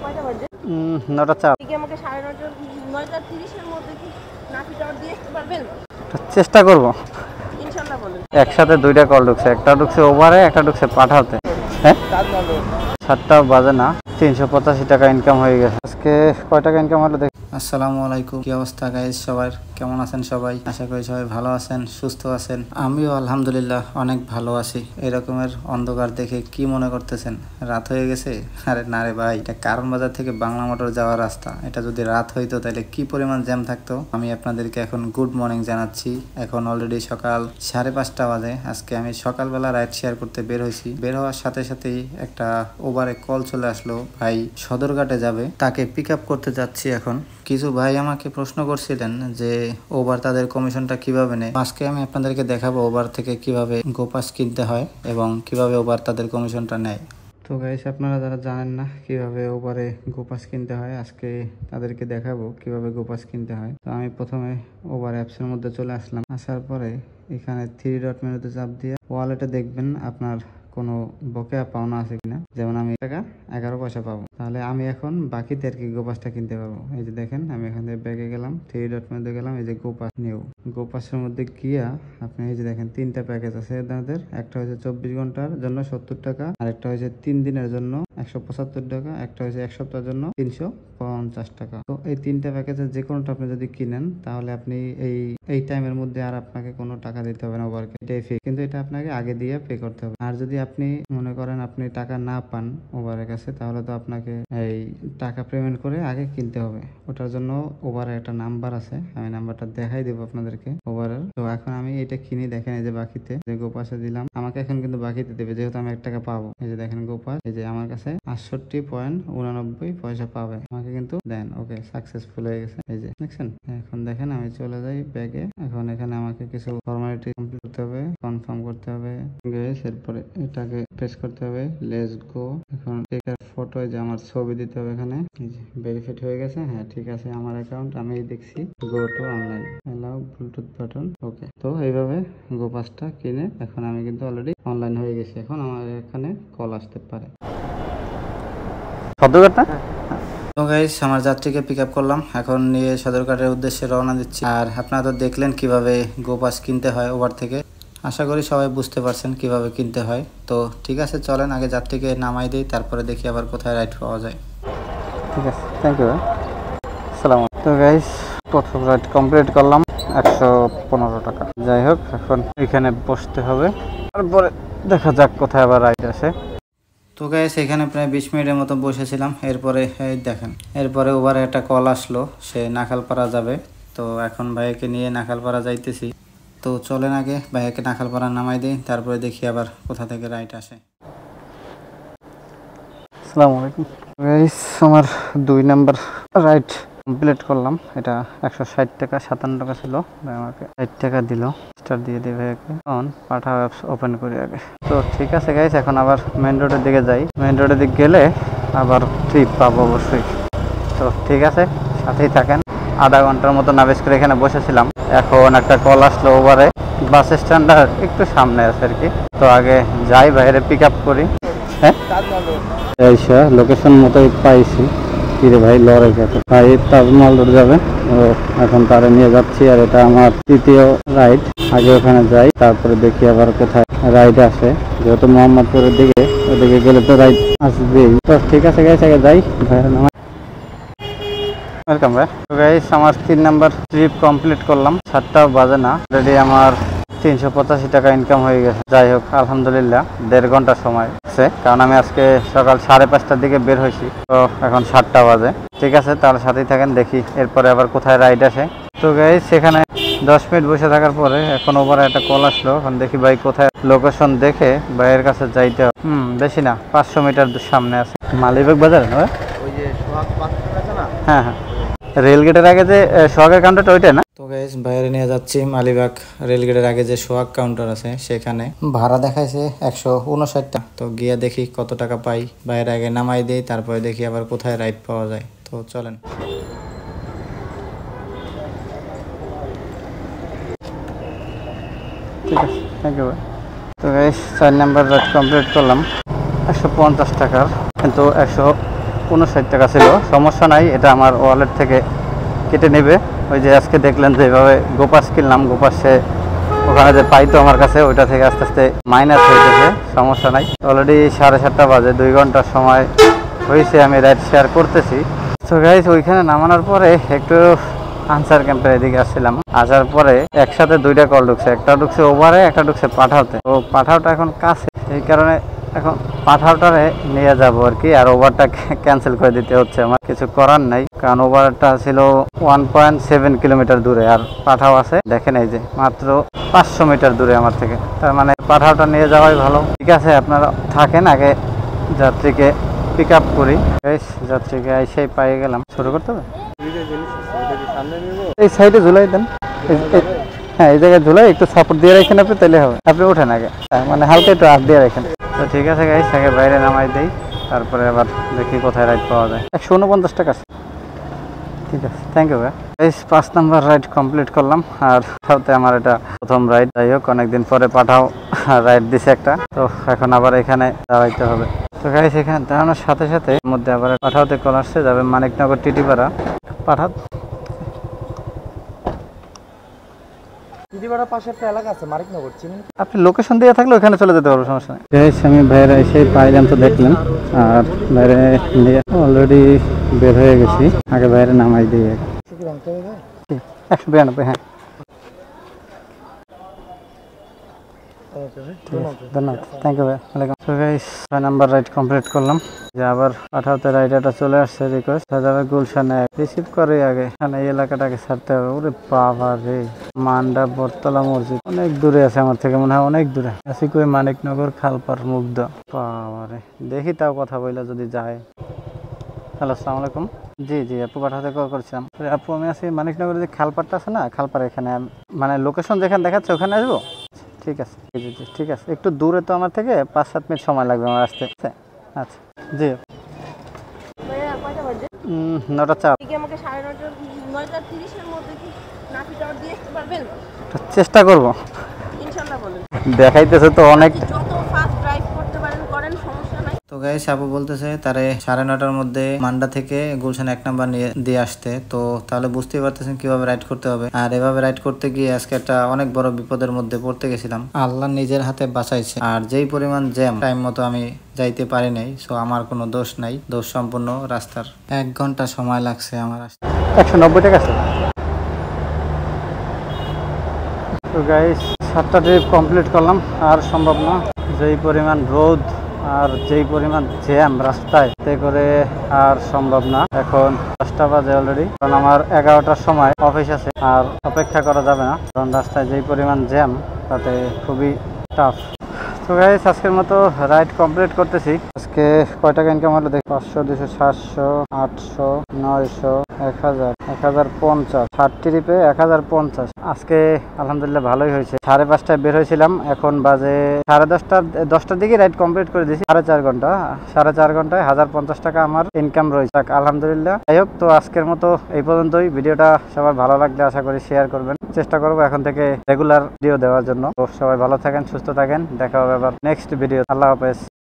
কয়টা বাজে? 9:04। ঠিক আমাকে 9:30 এর মধ্যে কি নাফি টাওয়ার দিয়ে আসতে পারবেন? চেষ্টা করব। ইনশাআল্লাহ বলেন। একসাথে দুইটা কল ঢুকছে, একটা ঢুকছে ওভারে, একটা ঢুকছে পাঠাতে। হ্যাঁ 7টা বাজে না, 385 টাকা ইনকাম হয়ে গেছে। আজকে কয় টাকা ইনকাম হলো দেখি। আসসালামু আলাইকুম, কি অবস্থা গাইস? সবাই কেমন আছেন? সবাই আশা করি সবাই ভালো আছেন, সুস্থ আছেন। আমিও আলহামদুলিল্লাহ অনেক ভালো আছি। এরকমের অন্ধকার দেখে কি মনে করতেছেন রাত হয়ে গেছে? আরে না রে ভাই, এটা কারণ বাজার থেকে বাংলা মোটর যাওয়ার রাস্তা। এটা যদি রাত হইতো তাহলে কি পরিমাণ জ্যাম থাকতো। আমি আপনাদেরকে এখন গুড মর্নিং জানাচ্ছি। এখন অলরেডি সকাল 5:30 বাজে। আজকে আমি সকালবেলা রাইড শেয়ার করতে বের হয়েছি। বের হওয়ার সাথে সাথেই একটা ওভারে কল চলে আসলো, ভাই সদরঘাটে যাবে, তাকে পিক আপ করতে যাচ্ছি। এখন কিছু ভাই আমাকে প্রশ্ন করছিলেন যে ওভার তাদের কমিশনটা কিভাবে নেয়। আজকে আমি আপনাদেরকে দেখাবো ওভার থেকে কিভাবে গোপাস কিনতে হয় এবং কিভাবে ওভার তাদের কমিশনটা নেয়। তো গাইস, আপনারা যারা জানেন না কিভাবে ওভারে গোপাস কিনতে হয়, আজকে তাদেরকে দেখাবো কিভাবে গোপাস কিনতে হয়। তো আমি প্রথমে ওভার অ্যাপসের মধ্যে চলে আসলাম। আসার পরে এখানে 3 ডট মেনুতে চাপ দিয়ে ওয়ালেটে দেখবেন আপনার কোনো বকেয়া পাওনা আছে কিনা। যেমন আমি টাকা 11 পয়সা পাবো, তাহলে আমি এখন বাকিতে আর কি গোপাসটা কিনতে পারবো। এই যে দেখেন, আমি এখান থেকে ব্যাগে গেলাম, 3 ডট মেনুতে গেলাম, এই যে গোপাস নিউ। গোপাসের মধ্যে গিয়া আপনি এই যে দেখেন 3টা প্যাকেজ আছে এদের। একটা হচ্ছে 24 ঘন্টার জন্য 70 টাকা, আর একটা হচ্ছে 3 দিনের জন্য 175 টাকা, একটা হচ্ছে 1 সপ্তাহের জন্য 350 টাকা। তো এই 3টা প্যাকেজের যে কোনোটা আপনি যদি কিনেন তাহলে আপনি এই টাইমের মধ্যে আর আপনাকে কোনো টাকা দিতে হবে না ওভারকে, এটাই ফ্রি। কিন্তু এটা আপনাকে আগে দিয়ে পে করতে হবে। আর যদি আপনি মনে করেন আপনি টাকা না পান ওভারের কাছে, তাহলে তো আপনাকে এই টাকা পেমেন্ট করে আগে কিনতে হবে। ওটার জন্য ওভারের একটা নাম্বার আছে, আমি নাম্বারটা দেখাই দেবো আপনাদেরকে ওভারের। তো এখন আমি এটা কিনি, দেখেন এই যে বাকিতে যে গোপাসে দিলাম, আমাকে এখন কিন্তু বাকিতে দেবে যেহেতু আমি 1 টাকা পাবো। এই যে দেখেন গোপাস, এই যে আমার কাছে 68.89 পয়সা পাবে, আমাকে কিন্তু দেন। ওকে, সাকসেসফুল হয়ে গেছে। এই যে দেখছেন। এখন দেখেন আমি চলে যাই ব্যাগে। এখন এখানে আমাকে কিছু ফর্মালিটি কমপ্লিট করতে হবে, কনফার্ম করতে হবে। এরপরে এটাকে প্রেস করতে হবে, লেটস গো। এখন টেকার ফটো, যে আমার ছবি দিতে হবে এখানে। এই যে ভেরিফাইড হয়ে গেছে। হ্যাঁ ঠিক আছে, আমার অ্যাকাউন্ট আমি দেখছি। Go to online, allow Bluetooth button. Okay, তো এইভাবে গোপাসটা কিনে এখন আমি কিন্তু অলরেডি অনলাইন হয়ে গেছি। এখন আমার এখানে কল আসতে পারে। সদরঘাট না? তো গাইস, আমার যাত্রীকে পিক আপ করলাম, এখন নিয়ে সদরঘাটের উদ্দেশ্যে রওনা দিচ্ছি। আর আপনারা তো দেখলেন কিভাবে গোপাস কিনতে হয় ওভার থেকে। আশা করি সবাই বুঝতে পারছেন কিভাবে কিনতে হয়। তো ঠিক আছে, চলেন আগে যাত্রীকে নামাই দিই, তারপরে দেখি আবার কোথায় রাইড পাওয়া যায়। ঠিক আছে, থ্যাংক ইউ। আসসালামু আলাইকুম। তো গাইস, প্রথম রাইড কমপ্লিট করলাম, 115 টাকা। যাই হোক, এখন এখানে বসতে হবে, তারপরে দেখা যাক কোথায় আবার রাইড আসে। তো গাইস, এখানে প্রায় 20 মিনিটের মতো বসেছিলাম। এরপরে এই দেখেন, এরপরে ওভারে একটা কল আসলো, সে নাখালপাড়া যাবে। তো এখন ভাইয়াকে নিয়ে নাখালপাড়া যাইতেছি। তো চলেন আগে ভাইয়াকে নাখালপাড়া নামাই দিই, তারপরে দেখি আবার কোথা থেকে রাইড আসে। আসসালামু আলাইকুম গাইস, আমার 2 নাম্বার রাইড কমপ্লিট করলাম। এটা 160 টাকা 57 টাকা ছিল, আমাকে 60 টাকা দিল। স্টার দিয়ে দিই ভাইয়াকে। এখন পাঠাও অ্যাপস ওপেন করি আগে। তো ঠিক আছে গাইস, এখন আবার মেইন রোডের দিকে যাই। মেইন রোডের দিকে গেলে আবার ট্রিপ পাবো অবশ্যই। তো ঠিক আছে, সাথেই থাকেন। আধা ঘন্টার মতো নাবেশ করে এখানে বসেছিলাম। এখন একটা কল আসলো ওভারে, বাস স্ট্যান্ডের একটু সামনে আছে আর কি। তো আগে যাই, বাইরে পিক আপ করি। হ্যাঁ লোকেশন মতোই পাইছি। কিরে ভাই, লড়াই গেছে ভাই, তাজমহল রোড যাবে। ও এখন তারে নিয়ে যাচ্ছি। আর এটা আমার 3য় রাইড। আগে ওখানে যাই, তারপরে দেখি আবার কোথায় রাইড আসে। যেহেতু মোহাম্মদপুরের দিকে, ওদিকে গেলে তো রাইড আসবেই। তো ঠিক আছে গাইস, আগে যাই। ওয়েলকাম ভাই। তো গাইস, আমার 3 নাম্বার ট্রিপ কমপ্লিট করলাম। 7টা বাজে না, অলরেডি আমার 385 টাকা ইনকাম হয়ে গেছে। যাই হোক, আলহামদুলিল্লাহ। 1.5 ঘন্টা সময় আছে, কারণ আমি আজকে সকাল 5:30টার দিকে বের হয়েছি। তো এখন 7টা বাজে। ঠিক আছে, তাহলে সাথেই থাকেন, দেখি এরপরে আবার কোথায় রাইড আসে। তো গাইস, সেখানে 10 মিনিট বসে থাকার পরে এখন ওভারে একটা কল আসলো। এখন দেখি ভাই কোথায়, লোকেশন দেখে ভাইয়ের কাছে যাইতে হবে। বেশি না, 500 মিটার সামনে আছে। মালিবাগ বাজার, ওই যে সোহাগ কাউন্টার আছে না? হ্যাঁ হ্যাঁ, রেলগেটের আগে যে সোহাগের কাউন্টারটা, ওইটা না? তো গাইস, বাইরে নিয়ে যাচ্ছি মালিবাগ রেলগেটের আগে যে সোহাগ কাউন্টার আছে সেখানে। ভাড়া দেখাইছে 159 টাকা। তো গিয়ে দেখি কত টাকা পাই। বাইরে আগে নামাই দিই, তারপরে দেখি আবার কোথায় রাইড পাওয়া যায়। তো চলেন। ঠিক আছে, থ্যাংক ইউ ভাই। তো গাইস, 4 নাম্বার রাইড কমপ্লিট করলাম, 150 টাকার, কিন্তু 59 টাকা ছিল। সমস্যা নাই, এটা আমার ওয়ালেট থেকে কেটে নেবে। ওই যে আজকে দেখলেন যেভাবে গোপাস কিনলাম, গোপাসে ওখানে যে পাইতো আমার কাছে, ওইটা থেকে আস্তে আস্তে মাইনাস হয়েছে। সমস্যা নাই। অলরেডি 7:30 বাজে, 2 ঘন্টার সময় হয়েছে আমি রাইড শেয়ার করতেছি। তো গাইস, ওইখানে নামানোর পরে একটু আনসার ক্যাম্পের এদিকে আসছিলাম। আসার পরে একসাথে 2টা কল ঢুকছে, একটা ঢুকছে ওভারে, একটা ঢুকছে পাঠাওতে। তো পাঠাওটা এখন কাছে, এই কারণে এখন পাঠাওটারে নিয়ে যাবো আর কি। আর ওভারটা ক্যান্সেল করে দিতে হচ্ছে, আমার কিছু করার নাই, কারণ ওভারটা ছিল 1.7 কিলোমিটার দূরে, আর পাঠাও আছে দেখেন এই যে মাত্র 500 মিটার দূরে আমার থেকে। তার মানে পাঠাওটা নিয়ে যাওয়াই ভালো। ঠিক আছে, আপনারা থাকেন, আগে যাত্রীকে পিক আপ করি। যাত্রীকে এসেই পেয়ে গেলাম। শুরু করতে হবে, এই সাইডে ঝুলাই দেন। হ্যাঁ, এই জায়গায় ঝুলাই একটু সাপোর্ট দিয়ে রাখেন আপনি, তাহলে হবে। আপনি ওঠেন আগে, মানে হালকা একটু হাত দিয়ে রাখেন। তো ঠিক আছে গাইস, আগে বাইরে নামাই দেই, তারপরে আবার দেখি কোথায় রাইড পাওয়া যায়। 149 টাকা। ঠিক আছে, থ্যাংক ইউ ভাই। 5 নাম্বার রাইড কমপ্লিট করলাম, আর সাথে আমার এটা প্রথম রাইড। যাই হোক, অনেকদিন পরে পাঠাও রাইড দিছে একটা, তো এখন আবার এখানে দাঁড়াইতে হবে। তো গাইস, এখানে দাঁড়ানোর সাথে সাথে মধ্যে আবার পাঠাওতে কল আসছে, যাবে মানিকনগর টিটিপাড়া। পাঠাও টিটিপাড়ার পাশে একটা এলাকা আছে মানিকনগর, চিনেন? আপনি লোকেশন দিয়ে থাকলে ওখানে চলে যেতে পারবো, সমস্যা নেই। আমি বাইরে এসে পাইলাম, তো দেখলাম। আর বাইরে অলরেডি বের হয়ে গেছি, আগে বাইরে নামাই দিই। 192, হ্যাঁ। ধন্যবাদ, থ্যাংক ইউ ভাই। ওয়েলকাম। তো গাইস, 6 নাম্বার রাইড কমপ্লিট করলাম। যে আবার পাঠাওতে রাইডারটা চলে আসছে, রিকোয়েস্ট যাবে গুলশানে, রিসিভ করে আগে এই এলাকাটাকে ছাড়তে হবে। ওরে বাবা রে, মান্ডা বটতলা মসজিদ অনেক দূরে আছে আমার থেকে, মনে হয় অনেক দূরে আছি। কই মানিকনগর খালপার মুগ্ধ, বাবা রে। দেখি তাও কথা বইলা যদি যায়। হ্যালো, আসসালামু আলাইকুম। জি জি, আপু পাঠাতে কল করছিলাম। আপু, আমি আছি মানিকনগরের যে খালপারটা আছে না, খালপার এখানে, মানে লোকেশন যেখানে দেখাচ্ছে ওখানে আসবো। ঠিক আছে, জি জি, ঠিক আছে। একটু দূরে তো আমার থেকে, 5-7 মিনিট সময় লাগবে আমার আসতে। আচ্ছা, জি। ভাইয়া কয়টা বাজে? 9টা 4। কি আমাকে 9:30, 9:30 মধ্যে কি নাফি টাওয়ার দিয়ে আসতে পারবেন? চেষ্টা করব, ইনশাআল্লাহ বলেন। দেখাইতেছে তো অনেক। যত ফাস্ট ড্রাইভ করতে পারেন করেন, সমস্যা নাই। তো গাইস, আপু বলতেছে তারে 9:30টার মধ্যে মান্ডা থেকে গুলশান 1 নাম্বার নিয়ে দিয়ে আসতে। তো তাহলে বুঝতেই পারতেছেন কিভাবে রাইড করতে হবে। আর এভাবে রাইড করতে গিয়ে আজকে একটা অনেক বড় বিপদের মধ্যে পড়তে গেছিলাম। আল্লাহ নিজের হাতে বাঁচাইছে। আর যেই পরিমাণ জ্যাম, টাইম মতো আমি যাইতে পারি নাই। সো আমার কোনো দোষ নাই, দোষ সম্পূর্ণ রাস্তার। 1 ঘন্টা সময় লাগছে আমার আসতে। 190 টাকা আছে। তো গাইস, 7টা ট্রিপ কমপ্লিট করলাম। আর সম্ভব না, যেই পরিমাণ রোদ আর যেই পরিমাণ জ্যাম রাস্তায়, তে করে আর সম্ভব না। এখন 10টা বাজে অলরেডি, কারণ আমার 11টার সময় অফিস আছে, আর অপেক্ষা করা যাবে না, কারণ রাস্তায় যেই পরিমাণ জ্যাম, তাতে খুবই টাফ। তো গাইস, আজকের মতো রাইড কমপ্লিট করতেছি। আজকে কয় টাকা ইনকাম হলো দেখ, 500, 200, 700, 800, 900, 1000, 1050, 60 ট্রিপে 1050। আজকে আলহামদুলিল্লাহ ভালোই হয়েছে। 5:30টায় বের হয়েছিলাম, এখন বাজে 10টার দিকে রাইড কমপ্লিট করে দিয়েছি। 4.5 ঘন্টা, 4.5 ঘন্টায় 1050 টাকা আমার ইনকাম রয়েছে, আলহামদুলিল্লাহ। যাই হোক, তো আজকের মতো এই পর্যন্তই। ভিডিওটা সবার ভালো লাগলে আশা করি শেয়ার করবেন। চেষ্টা করবো এখন থেকে রেগুলার ভিডিও দেওয়ার জন্য। তো সবাই ভালো থাকেন, সুস্থ থাকেন, দেখা হবে আবার নেক্সট ভিডিও। আল্লাহ হাফেজ।